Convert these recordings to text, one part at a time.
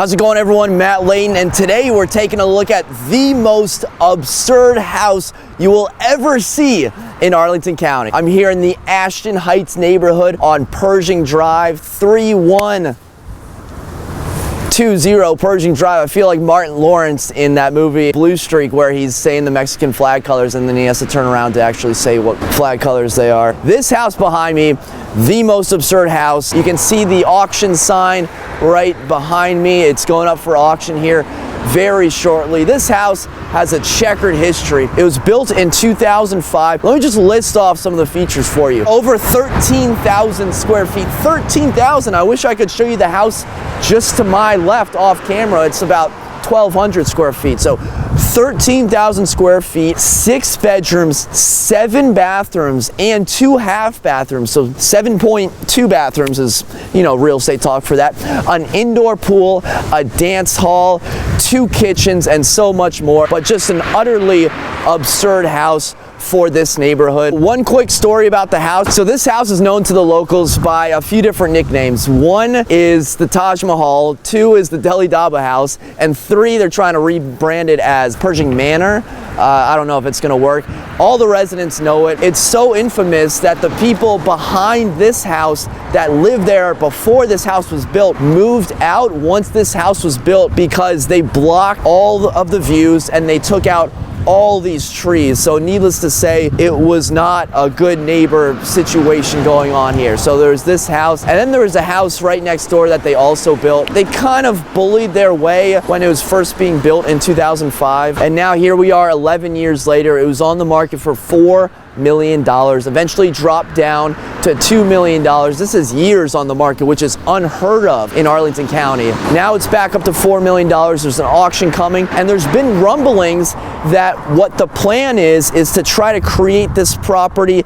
How's it going, everyone? Matt Leighton, and today we're taking a look at the most absurd house you will ever see in Arlington County. I'm here in the Ashton Heights neighborhood on Pershing Drive, 3120 Pershing Drive. I feel like Martin Lawrence in that movie Blue Streak, where he's saying the Mexican flag colors and then he has to turn around to actually say what flag colors they are. This house behind me, the most absurd house. You can see the auction sign right behind me. It's going up for auction here very shortly. This house has a checkered history. It was built in 2005. Let me just list off some of the features for you. Over 13,000 square feet. 13,000. I wish I could show you the house just to my left off camera. It's about 1,200 square feet. So 13,000 square feet, 6 bedrooms, 7 bathrooms, and 2 half bathrooms. So 7.2 bathrooms is, real estate talk for that. An indoor pool, a dance hall, 2 kitchens, and so much more. But just an utterly absurd house for this neighborhood. One quick story about the house. So this house is known to the locals by a few different nicknames. 1 is the Taj Mahal, 2 is the Delhi Dhaba House, and 3 they're trying to rebrand it as Pershing Manor. I don't know if it's gonna work. All the residents know it. It's so infamous that the people behind this house that lived there before this house was built moved out once this house was built because they blocked all of the views and they took out all these trees. So needless to say, it was not a good neighbor situation going on here. So there's this house, and then there was a house right next door that they also built. They kind of bullied their way when it was first being built in 2005, and now here we are 11 years later. It was on the market for $4 million, eventually dropped down to $2 million. This is years on the market, which is unheard of in Arlington County. Now it's back up to $4 million. There's an auction coming, and there's been rumblings that what the plan is to try to create this property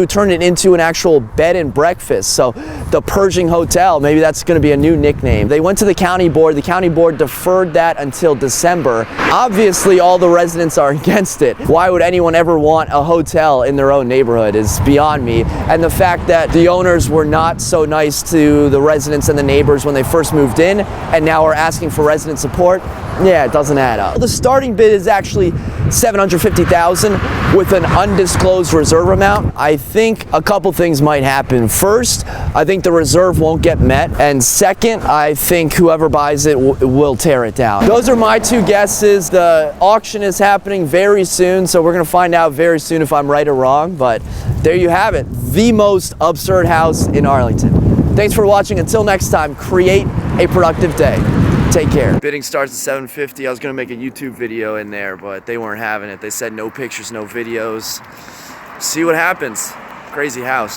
turn it into an actual bed and breakfast. So the Pershing Hotel, maybe that's going to be a new nickname. They went to the county board. The county board deferred that until December. Obviously, all the residents are against it. Why would anyone ever want a hotel in their own neighborhood is beyond me. And the fact that the owners were not so nice to the residents and the neighbors when they first moved in, and now are asking for resident support, yeah, it doesn't add up. The starting bid is actually $750,000 with an undisclosed reserve amount. I think a couple things might happen. First, I think the reserve won't get met, and second, I think whoever buys it will tear it down. Those are my 2 guesses. The auction is happening very soon, so we're gonna find out very soon if I'm right or wrong, but there you have it. The most absurd house in Arlington. Thanks for watching. Until next time, create a productive day. Take care. Bidding starts at $750. I was gonna make a YouTube video in there, but they weren't having it. They said no pictures, no videos. See what happens. Crazy house.